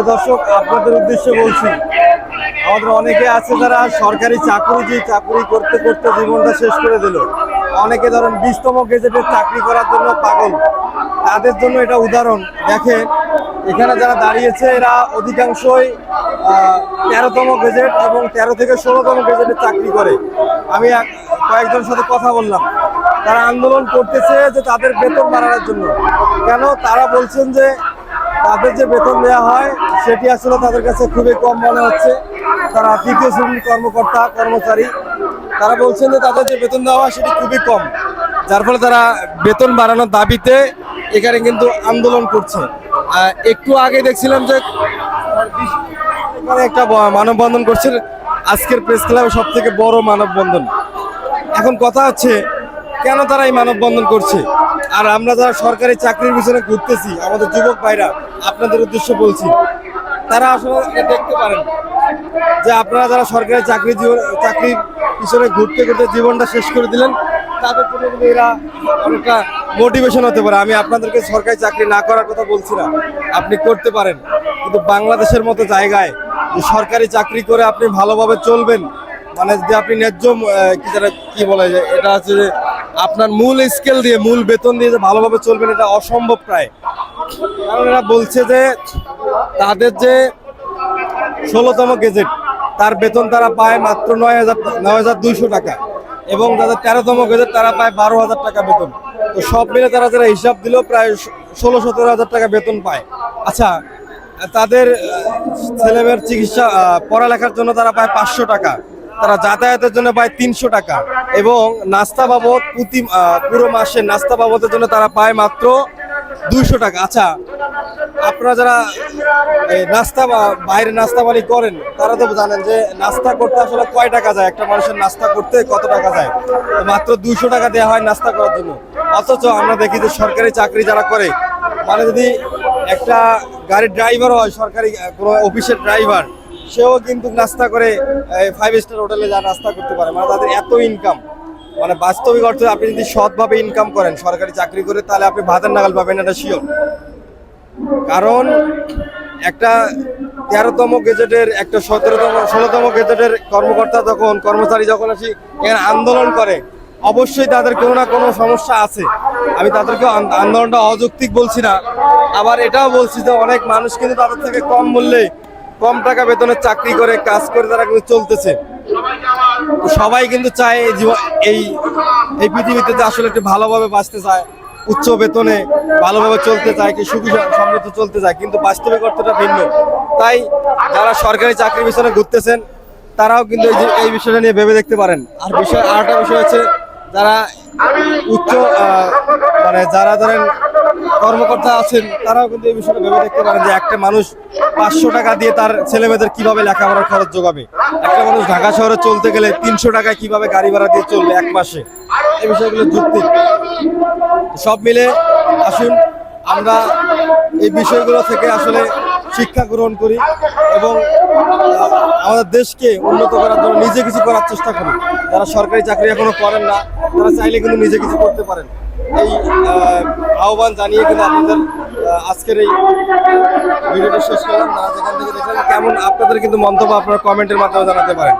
দর্শক, আপনাদের উদ্দেশ্যে বলছি, আমাদের অনেকে আছে যারা সরকারি চাকরি করতে করতে জীবনটা শেষ করে দিল। অনেকে ধরেন 20তম গেজেটের চাকরি করার জন্য পাগল, তাদের জন্য এটা উদাহরণ। দেখেন এখানে যারা দাঁড়িয়েছে এরা অধিকাংশই 13তম গেজেট এবং 13 থেকে 16তম গেজেটের চাকরি করে। আমি কয়েকজনের সাথে কথা বললাম, তারা আন্দোলন করতেছে যে তাদের বেতন বাড়ানোর জন্য। কেন? তারা বলছেন যে তাদের যে বেতন দেওয়া হয় সেটি আসলে তাদের কাছে খুবই কম মনে হচ্ছে। তারা তৃতীয় শ্রেণীর কর্মচারী, তারা বলছেন যে তাদের যে বেতন দেওয়া হয় সেটি খুবই কম, যার ফলে তারা বেতন বাড়ানোর দাবিতে এখানে কিন্তু আন্দোলন করছে। একটু আগে দেখছিলাম যে একটা মানববন্ধন করছে, আজকের প্রেস ক্লাবে সব থেকে বড় মানববন্ধন। এখন কথা হচ্ছে কেন তারা এই মানববন্ধন করছে, আর আমরা যারা সরকারি চাকরির পিছনে ঘুরতেছি, আমাদের যুবক ভাইরা, আপনাদের উদ্দেশ্যে বলছি, তারা আসলে দেখতে পারেন যে আপনারা যারা সরকারি চাকরির পিছনে ঘুরতে ঘুরতে জীবনটা শেষ করে দিলেন, তাদের জন্য কিন্তু এরা অনেকটা মোটিভেশন হতে পারে। আমি আপনাদেরকে সরকারি চাকরি না করার কথা বলছি না, আপনি করতে পারেন, কিন্তু বাংলাদেশের মতো জায়গায় যে সরকারি চাকরি করে আপনি ভালোভাবে চলবেন, মানে যে আপনি ন্যায্য কি বলে যে এটা হচ্ছে যে আপনার মূল স্কেল দিয়ে, মূল বেতন দিয়ে যে ভালোভাবে চলবেন, এটা অসম্ভব প্রায়। কারণ এরা বলছে যে তাদের যে 16তম গেজেট তার বেতন তারা পায় মাত্র 9,200 টাকা, এবং যাদের 13তম গেজেট তারা পায় 12,000 টাকা বেতন। তো সব মিলে তারা যারা হিসাব দিল প্রায় 16-17 হাজার টাকা বেতন পায়। আচ্ছা, তাদের ছেলেমেয়ের চিকিৎসা পড়ালেখার জন্য তারা পায় 500 টাকা, তারা যাতায়াতের জন্য পায় 300 টাকা, এবং নাস্তা বাবদ পুরো মাসের নাস্তা বাবদের জন্য তারা পায় মাত্র 200 টাকা। আচ্ছা, আপনারা যারা নাস্তা বা বাইরে নাস্তা পানি করেন তারা তো জানেন যে নাস্তা করতে আসলে কয় টাকা যায়, একটা মানুষের নাস্তা করতে কত টাকা যায়। মাত্র 200 টাকা দেওয়া হয় নাস্তা করার জন্য। অথচ আমরা দেখি যে সরকারি চাকরি যারা করে, মানে যদি একটা গাড়ির ড্রাইভার হয়, সরকারি কোনো অফিসের ড্রাইভার, সেও কিন্তু নাস্তা করে 5 স্টার হোটেলে যা নাস্তা করতে পারে। মানে তাদের এত ইনকাম, মানে বাস্তবিক অর্থে আপনি যদি সৎভাবে ইনকাম করেন সরকারি চাকরি করে, তাহলে আপনি ভাতের নাগাল পাবেন, এটা শিওর। কারণ একটা 13তম গেজেটের, একটা 16তম গেজেটের কর্মচারী যখন আসি এখানে আন্দোলন করে, অবশ্যই তাদের কোনো না কোনো সমস্যা আছে। আমি তাদেরকে আন্দোলনটা অযৌক্তিক বলছি না, আবার এটাও বলছি যে অনেক মানুষ কিন্তু তাদের থেকে কম মূল্যে, কম টাকা বেতনের চাকরি করে কাজ করে তারা কিন্তু চলতেছে। সবাই কিন্তু চায় এই পৃথিবীতে যে আসলে একটু ভালোভাবে বাঁচতে চায়, উচ্চ বেতনে ভালোভাবে চলতে চায়, কি সুখী সমৃদ্ধ চলতে চায়, কিন্তু বাস্তবিক অর্থটা ভিন্ন। তাই যারা সরকারি চাকরির পিছনে ঘুরতেছেন তারাও কিন্তু এই বিষয়টা নিয়ে ভেবে দেখতে পারেন। আর আরেকটা বিষয় হচ্ছে, যারা উচ্চ মানে যারা ধরেন কর্মকর্তা আছেন, তারাও কিন্তু এই বিষয়টা ভেবে দেখতে পারেন যে একটা মানুষ 500 টাকা দিয়ে তার ছেলেমেয়েদের কিভাবে লেখাপড়ার খরচ যোগাবে। একটা মানুষ ঢাকা শহরে চলতে গেলে 300 টাকায় কিভাবে গাড়ি ভাড়া দিয়ে চলবে এক মাসে। এই বিষয়গুলো যুক্তি। সব মিলে আসুন আমরা এই বিষয়গুলো থেকে আসলে শিক্ষা গ্রহণ করি এবং আমাদের দেশকে উন্নত করার জন্য নিজে কিছু করার চেষ্টা করি। যারা সরকারি চাকরি এখনো করেন না, তারা চাইলে কিন্তু নিজে কিছু করতে পারেন। এই আহ্বান জানিয়ে কিন্তু আপনাদের আজকের এই ভিডিওটা শেষ করলাম। যারা যেখান থেকে দেখলেন, কেমন আপনাদের কিন্তু মন্তব্য আপনারা কমেন্টের মাধ্যমে জানাতে পারেন।